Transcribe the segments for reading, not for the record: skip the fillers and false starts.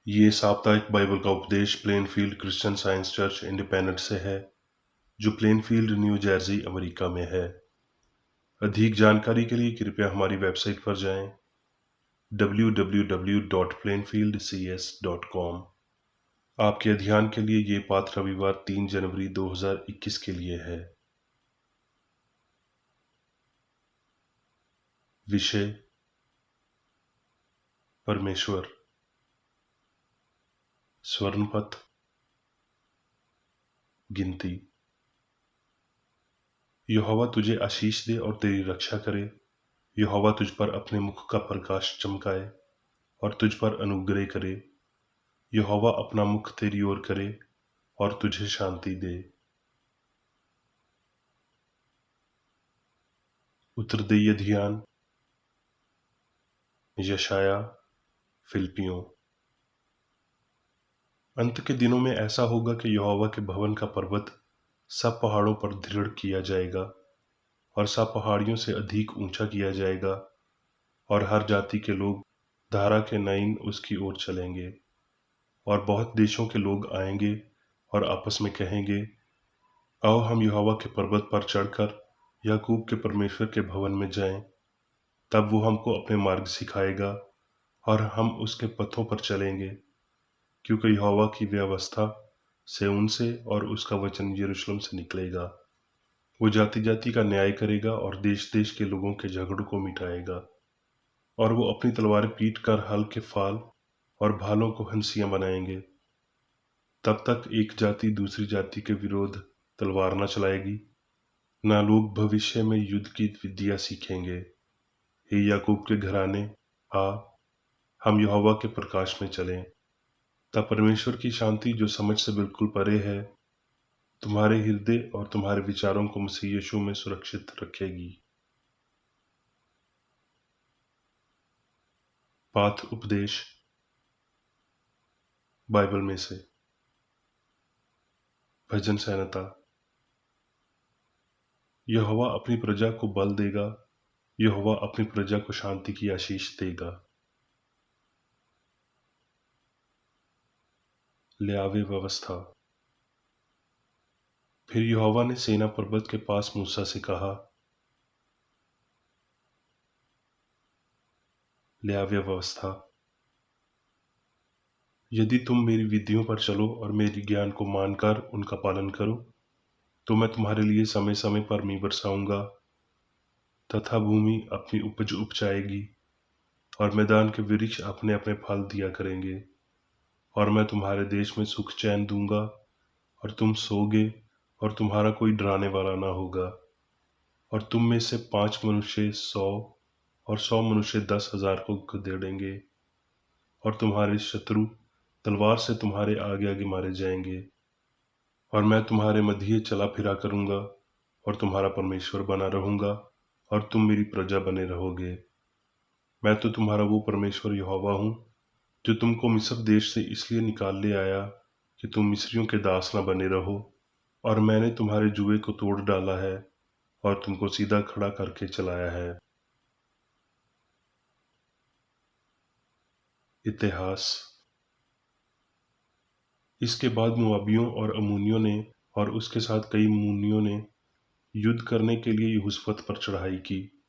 ये साप्ताहिक बाइबल का उपदेश Plainfield Christian science church independent से है, जो प्लेनफील्ड, न्यू जर्सी, अमेरिका में है। अधिक जानकारी के लिए कृपया हमारी वेबसाइट पर जाएं www.plainfieldcs.com। आपके अध्ययन के लिए ये पाठ रविवार 3 जनवरी 2021 के लिए है। विषय: परमेश्वर। स्वर्णपथ। गिनती। यहोवा तुझे आशीष दे और तेरी रक्षा करे। यहोवा तुझ पर अपने मुख का प्रकाश चमकाए और तुझ पर अनुग्रह करे। यहोवा अपना मुख तेरी ओर करे और तुझे शांति दे। उत्तरदेय ध्यान। यशाया। फिलिपियों। अंत के दिनों में ऐसा होगा कि यहोवा के भवन का पर्वत सब पहाड़ों पर दृढ़ किया जाएगा और सब पहाड़ियों से अधिक ऊंचा किया जाएगा, और हर जाति के लोग धारा के नयन उसकी ओर चलेंगे। और बहुत देशों के लोग आएंगे और आपस में कहेंगे, आओ हम यहोवा के पर्वत पर चढ़कर याकूब के परमेश्वर के भवन में जाएं। तब वो हमको अपने मार्ग सिखाएगा और हम उसके पथों पर चलेंगे, क्योंकि यहोवा की व्यवस्था से उनसे और उसका वचन यरूशलेम से निकलेगा। वो जाति जाति का न्याय करेगा और देश देश के लोगों के झगड़ों को मिटाएगा। और वो अपनी तलवारें पीट कर हल के फाल और भालों को हंसियां बनाएंगे। तब तक एक जाति दूसरी जाति के विरोध तलवार न चलाएगी, न लोग भविष्य में युद्ध की विद्या सीखेंगे। हे याकूब के घराने, आ, हम यहोवा के प्रकाश में चलें। तब परमेश्वर की शांति, जो समझ से बिल्कुल परे है, तुम्हारे हृदय और तुम्हारे विचारों को मसीह यीशु में सुरक्षित रखेगी। पाठ उपदेश बाइबल में से। भजन संहिता। यहोवा अपनी प्रजा को बल देगा, यहोवा अपनी प्रजा को शांति की आशीष देगा। ल्यावे व्यवस्था। फिर यहोवा ने सेना पर्वत के पास मूसा से कहा। ल्यावे व्यवस्था। यदि तुम मेरी विधियों पर चलो और मेरी ज्ञान को मानकर उनका पालन करो, तो मैं तुम्हारे लिए समय समय पर मी बरसाऊंगा, तथा भूमि अपनी उपज उपजाएगी और मैदान के वृक्ष अपने अपने फल दिया करेंगे। और मैं तुम्हारे देश में सुख चैन दूंगा, और तुम सोगे और तुम्हारा कोई डराने वाला ना होगा। और तुम में से 5 मनुष्य 100 और 100 मनुष्य 10,000 को खदेड़ेंगे, और तुम्हारे शत्रु तलवार से तुम्हारे आगे आगे मारे जाएंगे। और मैं तुम्हारे मध्य चला फिरा करूंगा और तुम्हारा परमेश्वर बना रहूंगा, और तुम मेरी प्रजा बने रहोगे। मैं तो तुम्हारा वो परमेश्वर यहोवा हूँ, जो तुमको मिस्र देश से इसलिए निकाल ले आया कि तुम मिस्रियों के दास न बने रहो। और मैंने तुम्हारे जुए को तोड़ डाला है और तुमको सीधा खड़ा करके चलाया है। इतिहास। इसके बाद मोआबियों और अम्मोनियों ने और उसके साथ कई मुनियों ने युद्ध करने के लिए यहोशप्पत पर चढ़ाई की।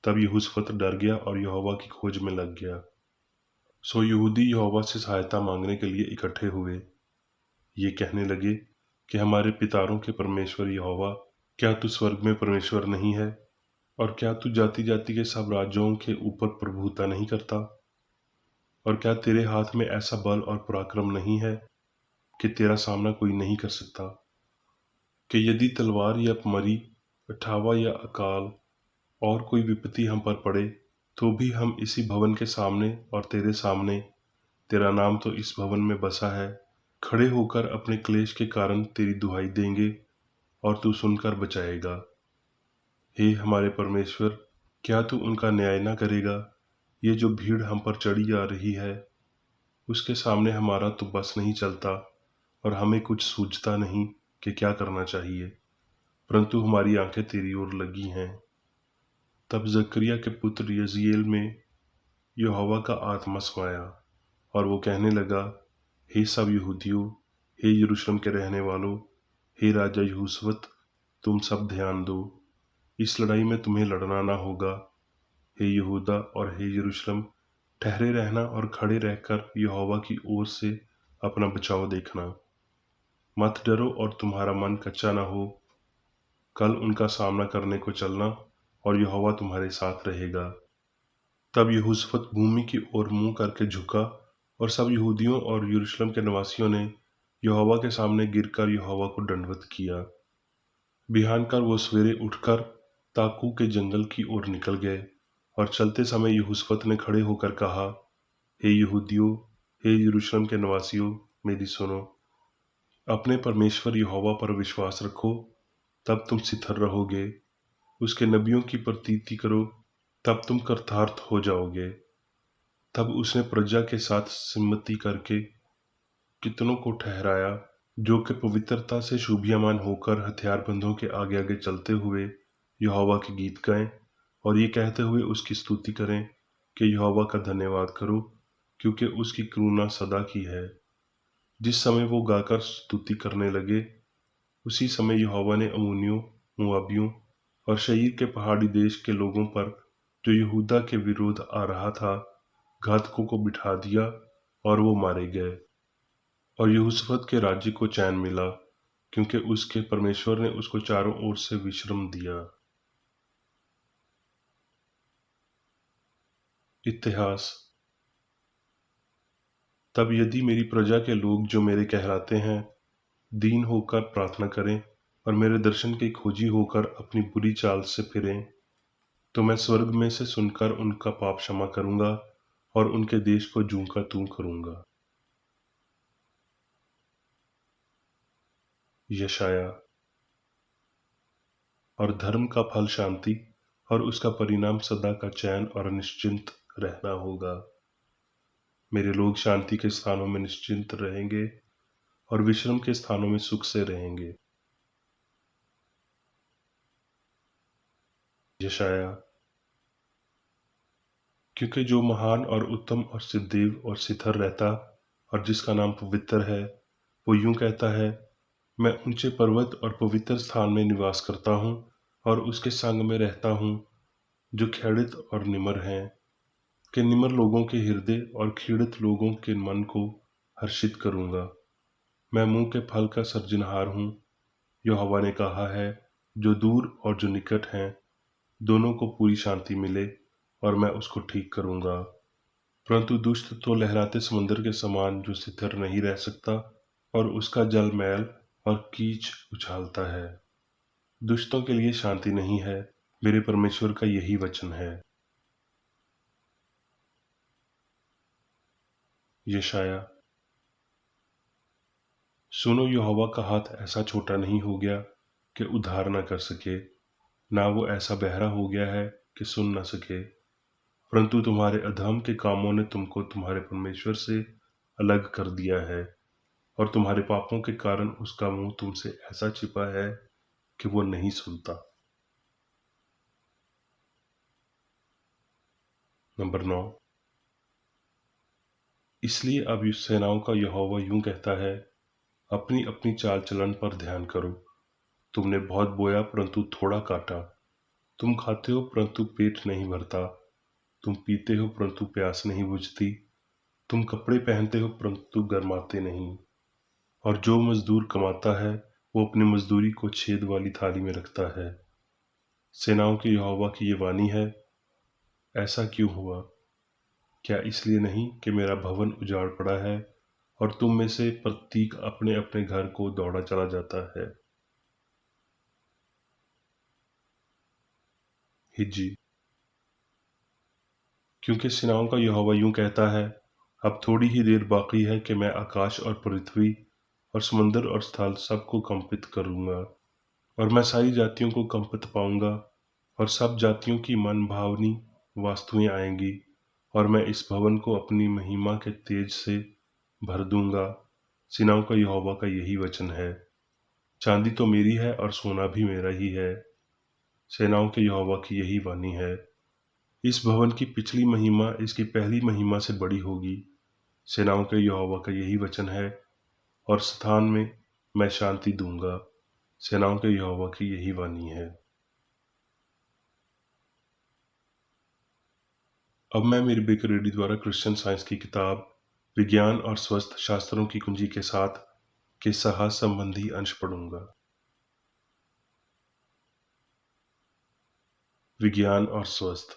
तब यहोशप्पत डर गया और यहोवा की खोज में लग गया। सो यहूदी यहोवा से सहायता मांगने के लिए इकट्ठे हुए। ये कहने लगे कि हमारे पितारों के परमेश्वर यहोवा, क्या तू स्वर्ग में परमेश्वर नहीं है? और क्या तू जाति जाति के सब राज्यों के ऊपर प्रभुता नहीं करता? और क्या तेरे हाथ में ऐसा बल और पराक्रम नहीं है कि तेरा सामना कोई नहीं कर सकता? कि यदि तलवार या मरी, अठावा या अकाल और कोई विपत्ति हम पर पड़े, तो भी हम इसी भवन के सामने और तेरे सामने, तेरा नाम तो इस भवन में बसा है, खड़े होकर अपने क्लेश के कारण तेरी दुहाई देंगे और तू सुनकर बचाएगा। हे हमारे परमेश्वर, क्या तू उनका न्याय ना करेगा? ये जो भीड़ हम पर चढ़ी आ रही है, उसके सामने हमारा तो बस नहीं चलता और हमें कुछ सूझता नहीं कि क्या करना चाहिए, परंतु हमारी आंखें तेरी ओर लगी हैं। तब जकरिया के पुत्र यजीएल में यहोवा का आत्मा समाया, और वो कहने लगा, हे सब यहूदियों, हे यरूशलेम के रहने वालों, हे राजा यहोशप्पत, तुम सब ध्यान दो। इस लड़ाई में तुम्हें लड़ना ना होगा। हे यहूदा और हे यरूशलेम, ठहरे रहना और खड़े रहकर यहोवा की ओर से अपना बचाव देखना। मत डरो और तुम्हारा मन कच्चा ना हो। कल उनका सामना करने को चलना और यहोवा तुम्हारे साथ रहेगा। तब यहोशप्पत भूमि की ओर मुंह करके झुका और सब यहूदियों और यरूशलेम के निवासियों ने यहोवा के सामने गिरकर यहोवा को दंडवत किया। बिहानकर वो सवेरे उठकर ताकू के जंगल की ओर निकल गए और चलते समय यहोशप्पत ने खड़े होकर कहा, हे यहूदियों, हे यरूशलेम के निवासियों, मेरी सुनो। अपने परमेश्वर यहोवा पर विश्वास रखो, तब तुम स्थिर रहोगे। उसके नबियों की प्रतीति करो, तब तुम कृतार्थ हो जाओगे। तब उसने प्रजा के साथ सम्मति करके कितनों को ठहराया, जो कि पवित्रता से शोभियमान होकर हथियारबंदों के आगे आगे चलते हुए यहोवा के गीत गाएं और ये कहते हुए उसकी स्तुति करें कि यहोवा का धन्यवाद करो, क्योंकि उसकी करुणा सदा की है। जिस समय वो गाकर स्तुति करने लगे, उसी समय यहोवा ने अम्मोनियों, मोआबियों और शईर के पहाड़ी देश के लोगों पर, जो यहूदा के विरोध आ रहा था, घातकों को बिठा दिया और वो मारे गए। और यहोशप्पत के राज्य को चैन मिला, क्योंकि उसके परमेश्वर ने उसको चारों ओर से विश्राम दिया। इतिहास। तब यदि मेरी प्रजा के लोग जो मेरे कहलाते हैं दीन होकर प्रार्थना करें और मेरे दर्शन के खोजी होकर अपनी बुरी चाल से फिरें, तो मैं स्वर्ग में से सुनकर उनका पाप क्षमा करूंगा और उनके देश को जूं का तूं करूंगा। यशाया। और धर्म का फल शांति और उसका परिणाम सदा का चैन और निश्चिंत रहना होगा। मेरे लोग शांति के स्थानों में निश्चिंत रहेंगे और विश्राम के स्थानों में सुख से रहेंगे। यशाया। क्योंकि जो महान और उत्तम और सिद्धदेव और सिथर रहता और जिसका नाम पवित्र है, वो यूं कहता है, मैं ऊंचे पर्वत और पवित्र स्थान में निवास करता हूँ और उसके संग में रहता हूँ, जो खेड़ित और निमर हैं, कि निमर लोगों के हृदय और खीड़ित लोगों के मन को हर्षित करूंगा। मैं मुंह के फल का सर्जनहार हूँ, यहोवा ने कहा है। जो दूर और जो निकट हैं, दोनों को पूरी शांति मिले और मैं उसको ठीक करूंगा। परंतु दुष्ट तो लहराते समुद्र के समान, जो स्थिर नहीं रह सकता और उसका जल मैल और कीच उछालता है। दुष्टों के लिए शांति नहीं है, मेरे परमेश्वर का यही वचन है। यशाया। सुनो, यहोवा का हाथ ऐसा छोटा नहीं हो गया कि उद्धार न कर सके, ना वो ऐसा बहरा हो गया है कि सुन न सके। परंतु तुम्हारे अधर्म के कामों ने तुमको तुम्हारे परमेश्वर से अलग कर दिया है, और तुम्हारे पापों के कारण उसका मुंह तुमसे ऐसा छिपा है कि वो नहीं सुनता। नंबर 9। इसलिए अब सेनाओं का यहोवा यूं कहता है, अपनी अपनी चाल चलन पर ध्यान करो। तुमने बहुत बोया परंतु थोड़ा काटा। तुम खाते हो परंतु पेट नहीं भरता। तुम पीते हो परंतु प्यास नहीं बुझती। तुम कपड़े पहनते हो परंतु गर्माते नहीं। और जो मजदूर कमाता है, वो अपनी मजदूरी को छेद वाली थाली में रखता है। सेनाओं के यहोवा की ये वाणी है, ऐसा क्यों हुआ? क्या इसलिए नहीं कि मेरा भवन उजाड़ पड़ा है और तुम में से प्रत्येक अपने अपने घर को दौड़ा चला जाता है। हिज्जी। क्योंकि सेनाओं का यहोवा यूं कहता है, अब थोड़ी ही देर बाकी है कि मैं आकाश और पृथ्वी और समुद्र और स्थल सबको कंपित करूंगा, और मैं सारी जातियों को कंपित पाऊंगा और सब जातियों की मन भावनी वास्तुएं आएंगी, और मैं इस भवन को अपनी महिमा के तेज से भर दूंगा। सेनाओं का यहोवा का यही वचन है। चांदी तो मेरी है और सोना भी मेरा ही है। सेनाओं के यहोवा की यही वाणी है। इस भवन की पिछली महिमा इसकी पहली महिमा से बड़ी होगी, सेनाओं के यहोवा का यही वचन है, और स्थान में मैं शांति दूंगा। सेनाओं के यहोवा की यही वाणी है। अब मैं मेरी बेकर रेड्डी द्वारा क्रिश्चियन साइंस की किताब विज्ञान और स्वस्थ शास्त्रों की कुंजी के साथ के साहस संबंधी अंश पढ़ूंगा। विज्ञान और स्वस्थ।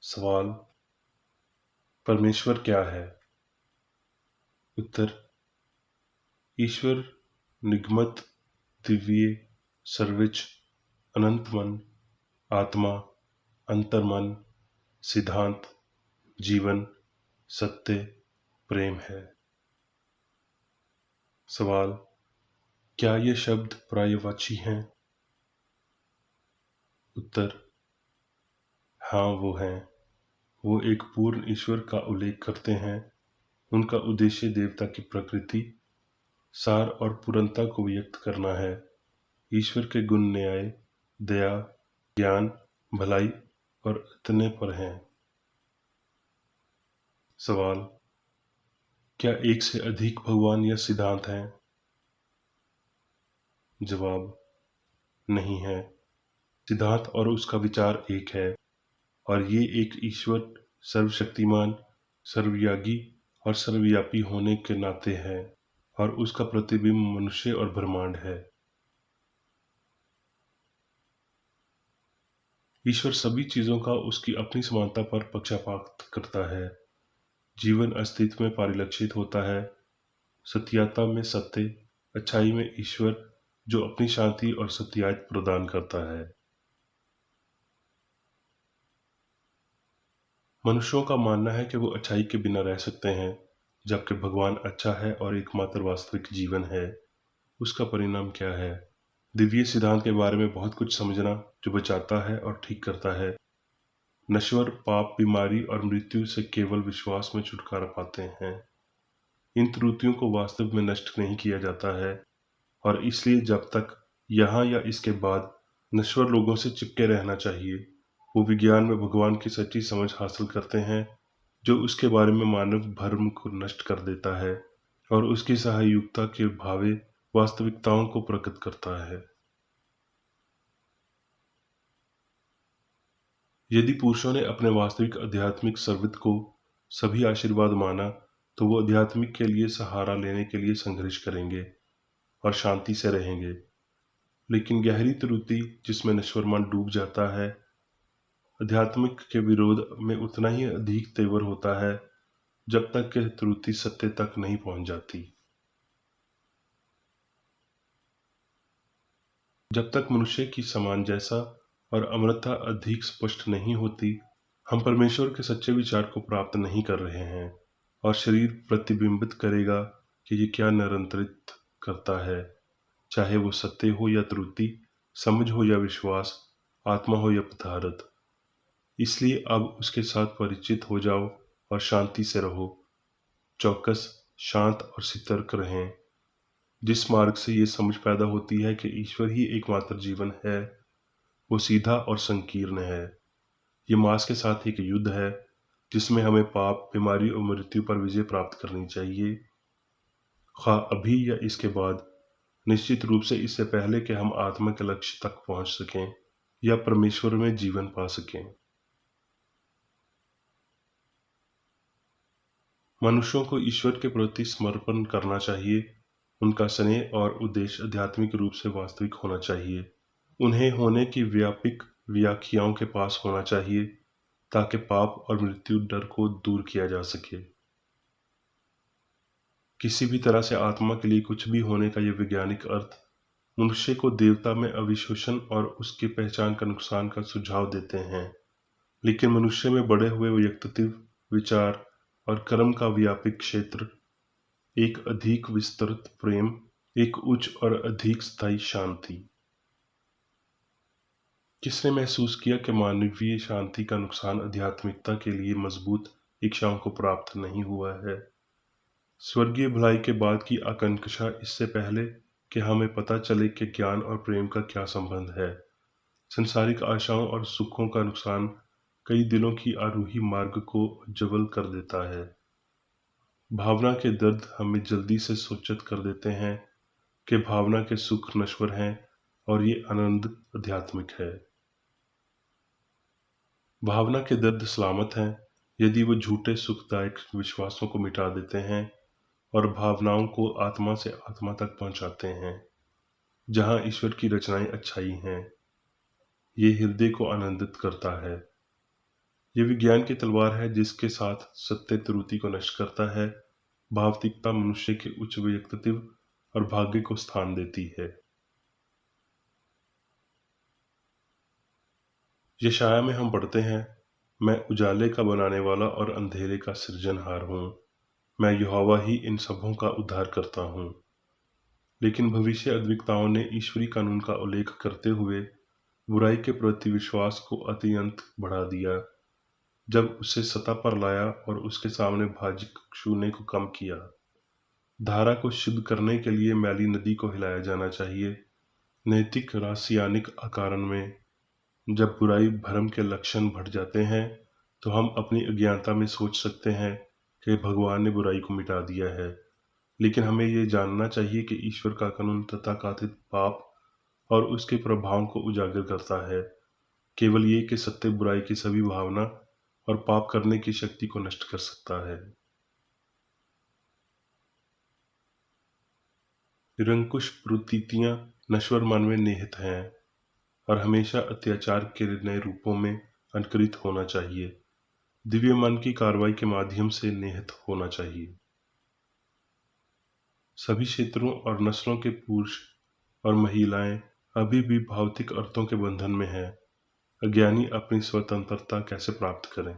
सवाल: परमेश्वर क्या है? उत्तर: ईश्वर निगमत, दिव्य, सर्वोच्च, अनंत मन, आत्मा, अंतर्मन, सिद्धांत, जीवन, सत्य, प्रेम है। सवाल: क्या ये शब्द पर्यायवाची हैं? उत्तर: हाँ, वो हैं। वो एक पूर्ण ईश्वर का उल्लेख करते हैं। उनका उद्देश्य देवता की प्रकृति, सार और पूर्णता को व्यक्त करना है। ईश्वर के गुण न्याय, दया, ज्ञान, भलाई और इतने पर हैं। सवाल: क्या एक से अधिक भगवान या सिद्धांत हैं? जवाब: नहीं है। सिद्धांत और उसका विचार एक है, और ये एक ईश्वर सर्वशक्तिमान, सर्वव्यापी और सर्वव्यापी होने के नाते है, और उसका प्रतिबिंब मनुष्य और ब्रह्मांड है। ईश्वर सभी चीजों का उसकी अपनी समानता पर पक्षपात करता है। जीवन अस्तित्व में परिलक्षित होता है। सत्यता में सत्य, अच्छाई में ईश्वर, जो अपनी शांति और सत्यायत प्रदान करता है। मनुष्यों का मानना है कि वो अच्छाई के बिना रह सकते हैं, जबकि भगवान अच्छा है और एकमात्र वास्तविक जीवन है। उसका परिणाम क्या है? दिव्य सिद्धांत के बारे में बहुत कुछ समझना, जो बचाता है और ठीक करता है। नश्वर पाप, बीमारी और मृत्यु से केवल विश्वास में छुटकारा पाते हैं। इन त्रुटियों को वास्तव में नष्ट नहीं किया जाता है, और इसलिए जब तक यहाँ या इसके बाद नश्वर लोगों से चिपके रहना चाहिए। वो विज्ञान में भगवान की सच्ची समझ हासिल करते हैं, जो उसके बारे में मानव भ्रम को नष्ट कर देता है और उसकी सहायुक्ता के भावे वास्तविकताओं को प्रकट करता है। यदि पुरुषों ने अपने वास्तविक आध्यात्मिक सर्वस्व को सभी आशीर्वाद माना, तो वो आध्यात्मिक के लिए सहारा लेने के लिए संघर्ष करेंगे और शांति से रहेंगे। लेकिन गहरी त्रुटि, जिसमें नश्वर मन डूब जाता है, आध्यात्मिक के विरोध में उतना ही अधिक तेवर होता है, जब तक कि त्रुटि सत्य तक नहीं पहुंच जाती। जब तक मनुष्य की सामंजस्य और अमरता अधिक स्पष्ट नहीं होती, हम परमेश्वर के सच्चे विचार को प्राप्त नहीं कर रहे हैं। और शरीर प्रतिबिंबित करेगा कि ये क्या नियंत्रित करता है, चाहे वो सत्य हो या त्रुटि, समझ हो या विश्वास, आत्मा हो या पदार्थ। इसलिए अब उसके साथ परिचित हो जाओ और शांति से रहो। चौकस, शांत और सतर्क रहें। जिस मार्ग से ये समझ पैदा होती है कि ईश्वर ही एकमात्र जीवन है, वो सीधा और संकीर्ण है। ये मांस के साथ एक युद्ध है, जिसमें हमें पाप, बीमारी और मृत्यु पर विजय प्राप्त करनी चाहिए, खा अभी या इसके बाद। निश्चित रूप से इससे पहले कि हम आत्मा के लक्ष्य तक पहुंच सकें या परमेश्वर में जीवन पा सकें। मनुष्यों को ईश्वर के प्रति समर्पण करना चाहिए। उनका स्नेह और उद्देश्य आध्यात्मिक रूप से वास्तविक होना चाहिए। उन्हें होने की व्यापक व्याख्याओं के पास होना चाहिए, ताकि पाप और मृत्यु डर को दूर किया जा सके। किसी भी तरह से आत्मा के लिए कुछ भी होने का यह वैज्ञानिक अर्थ मनुष्य को देवता में अविश्वसन और उसकी पहचान का नुकसान का सुझाव देते हैं। लेकिन मनुष्य में बड़े हुए व्यक्तित्व, विचार और कर्म का व्यापक क्षेत्र, एक अधिक विस्तृत प्रेम, एक उच्च और अधिक स्थायी शांति। किसने महसूस किया कि मानवीय शांति का नुकसान आध्यात्मिकता के लिए मजबूत इच्छाओं को प्राप्त नहीं हुआ है? स्वर्गीय भलाई के बाद की आकांक्षा, इससे पहले कि हमें पता चले कि ज्ञान और प्रेम का क्या संबंध है, संसारिक आशाओं और सुखों का नुकसान कई दिनों की आरोही मार्ग को जबल कर देता है। भावना के दर्द हमें जल्दी से सूचित कर देते हैं कि भावना के सुख नश्वर हैं और ये आनंद आध्यात्मिक है। भावना के दर्द सलामत हैं यदि वो झूठे सुखदायक विश्वासों को मिटा देते हैं और भावनाओं को आत्मा से आत्मा तक पहुंचाते हैं, जहां ईश्वर की रचनाएं अच्छाई हैं। ये हृदय को आनंदित करता है। ये विज्ञान की तलवार है जिसके साथ सत्य त्रुटि को नष्ट करता है। भावतिकता मनुष्य के उच्च व्यक्तित्व और भाग्य को स्थान देती है। यशाया में हम पढ़ते हैं, मैं उजाले का बनाने वाला और अंधेरे का सृजनहार हूँ। मैं यहोवा ही इन सबों का उद्धार करता हूँ। लेकिन भविष्य अद्विकताओं ने ईश्वरी कानून का उल्लेख करते हुए बुराई के प्रति विश्वास को अत्यंत बढ़ा दिया। जब उसे सतह पर लाया और उसके सामने भाजी छूने को कम किया। धारा को शुद्ध करने के लिए मैली नदी को हिलाया जाना चाहिए। नैतिक रासायनिक आकारण में जब बुराई भरम के लक्षण बढ़ जाते हैं, तो हम अपनी अज्ञानता में सोच सकते हैं कि भगवान ने बुराई को मिटा दिया है। लेकिन हमें ये जानना चाहिए कि ईश्वर का कानून तथाकथित पाप और उसके प्रभावों को उजागर करता है। केवल ये कि सत्य बुराई की सभी भावना और पाप करने की शक्ति को नष्ट कर सकता है। निरंकुश प्रतीतियां नश्वर मन में निहित हैं और हमेशा अत्याचार के नए रूपों में अनुकरित होना चाहिए। दिव्य मन की कार्रवाई के माध्यम से निहित होना चाहिए। सभी क्षेत्रों और नस्लों के पुरुष और महिलाएं अभी भी भौतिक अर्थों के बंधन में हैं। अज्ञानी अपनी स्वतंत्रता कैसे प्राप्त करें?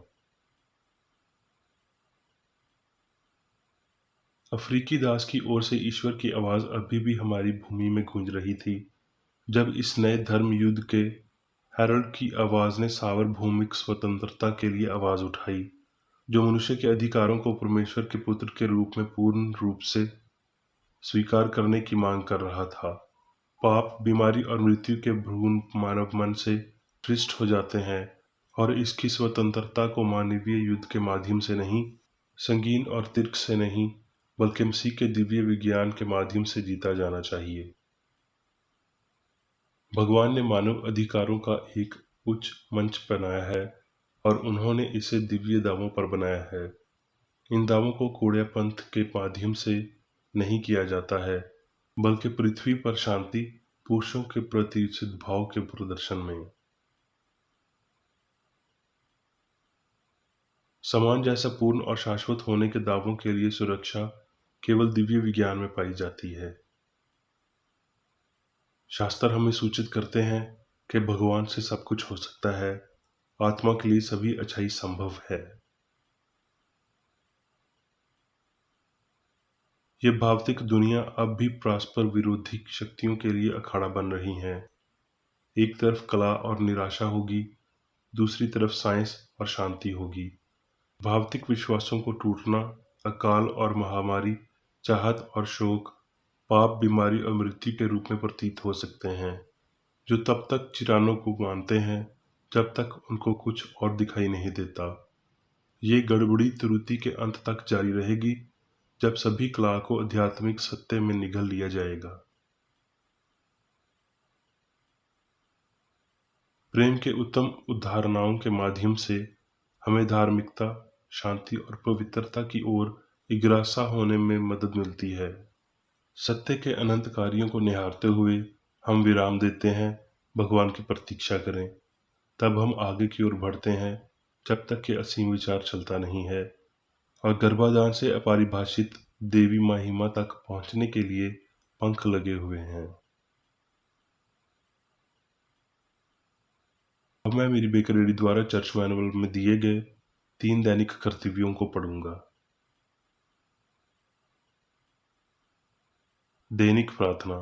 अफ्रीकी दास की ओर से ईश्वर की आवाज अभी भी हमारी भूमि में गूंज रही थी जब इस नए धर्म युद्ध के हेरल्ड की आवाज ने सार्वभौमिक स्वतंत्रता के लिए आवाज उठाई, जो मनुष्य के अधिकारों को परमेश्वर के पुत्र के रूप में पूर्ण रूप से स्वीकार करने की मांग कर रहा था। पाप, बीमारी और मृत्यु के भ्रूण मानव मन से सृष्ट हो जाते हैं और इसकी स्वतंत्रता को मानवीय युद्ध के माध्यम से नहीं, संगीन और तर्क से नहीं, बल्कि मसीह के दिव्य विज्ञान के माध्यम से जीता जाना चाहिए। भगवान ने मानव अधिकारों का एक उच्च मंच बनाया है और उन्होंने इसे दिव्य दावों पर बनाया है। इन दावों को कूड़े पंथ के माध्यम से नहीं किया जाता है, बल्कि पृथ्वी पर शांति, पुरुषों के प्रति सद्भाव के प्रदर्शन में। समान जैसा पूर्ण और शाश्वत होने के दावों के लिए सुरक्षा केवल दिव्य विज्ञान में पाई जाती है। शास्त्र हमें सूचित करते हैं कि भगवान से सब कुछ हो सकता है। आत्मा के लिए सभी अच्छाई संभव है। ये भौतिक दुनिया अब भी परस्पर विरोधी शक्तियों के लिए अखाड़ा बन रही है। एक तरफ कला और निराशा होगी, दूसरी तरफ साइंस और शांति होगी। भौतिक विश्वासों को टूटना अकाल और महामारी, चाहत और शोक, पाप, बीमारी और मृत्यु के रूप में प्रतीत हो सकते हैं, जो तब तक चिरानों को मानते हैं जब तक उनको कुछ और दिखाई नहीं देता। ये गड़बड़ी त्रुटि के अंत तक जारी रहेगी, जब सभी कला को आध्यात्मिक सत्य में निगल लिया जाएगा। प्रेम के उत्तम उदाहरणाओं के माध्यम से हमें धार्मिकता, शांति और पवित्रता की ओर अग्रसर होने में मदद मिलती है। सत्य के अनंत कार्यों को निहारते हुए हम विराम देते हैं, भगवान की प्रतीक्षा करें। तब हम आगे की ओर बढ़ते हैं, जब तक कि असीम विचार चलता नहीं है और गर्भाधान से अपरिभाषित देवी महिमा तक पहुंचने के लिए पंख लगे हुए हैं। अब मैं मेरी बेकर रेडी द्वारा चर्च मैनुअल में दिए गए 3 दैनिक कर्तव्यों को पढ़ूंगा। दैनिक प्रार्थना।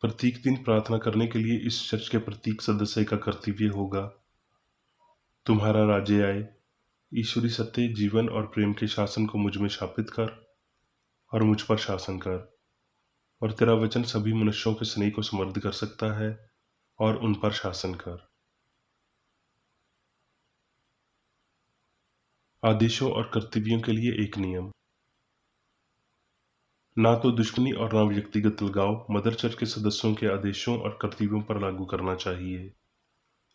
प्रत्येक दिन प्रार्थना करने के लिए इस चर्च के प्रत्येक सदस्य का कर्तव्य होगा, तुम्हारा राज्य आए, ईश्वरी सत्य, जीवन और प्रेम के शासन को मुझ में स्थापित कर और मुझ पर शासन कर, और तेरा वचन सभी मनुष्यों के स्नेह को समृद्ध कर सकता है और उन पर शासन कर। आदेशों और कर्तव्यों के लिए एक नियम। ना तो दुश्मनी और ना व्यक्तिगत लगाव मदर चर्च के सदस्यों के आदेशों और कर्तव्यों पर लागू करना चाहिए।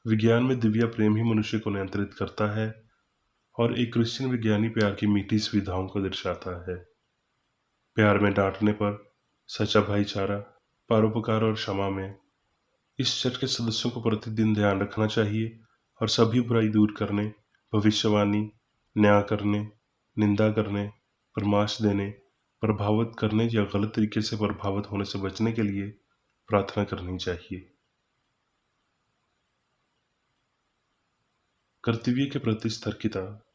विज्ञान में दिव्य प्रेम ही मनुष्य को नियंत्रित करता है और एक क्रिश्चियन विज्ञानी प्यार की मीठी सुविधाओं को दर्शाता है। प्यार में डांटने पर, सच्चा भाईचारा, परोपकार और क्षमा में। इस चर्च के सदस्यों को प्रतिदिन ध्यान रखना चाहिए और सभी बुराई दूर करने, भविष्यवाणी, न्याय करने, निंदा करने, परामर्श देने, प्रभावित करने या गलत तरीके से प्रभावित होने से बचने के लिए प्रार्थना करनी चाहिए। कर्तव्य के प्रति सतर्कता।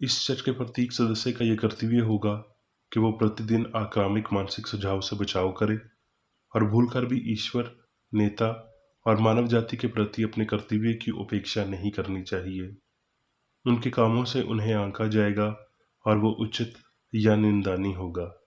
इस चर्च के प्रत्येक सदस्य का यह कर्तव्य होगा कि वो प्रतिदिन आक्रामक मानसिक सुझाव से बचाव करे और भूलकर भी ईश्वर, नेता और मानव जाति के प्रति अपने कर्तव्य की उपेक्षा नहीं करनी चाहिए। उनके कामों से उन्हें आंका जाएगा और वो उचित या निंदनीय होगा।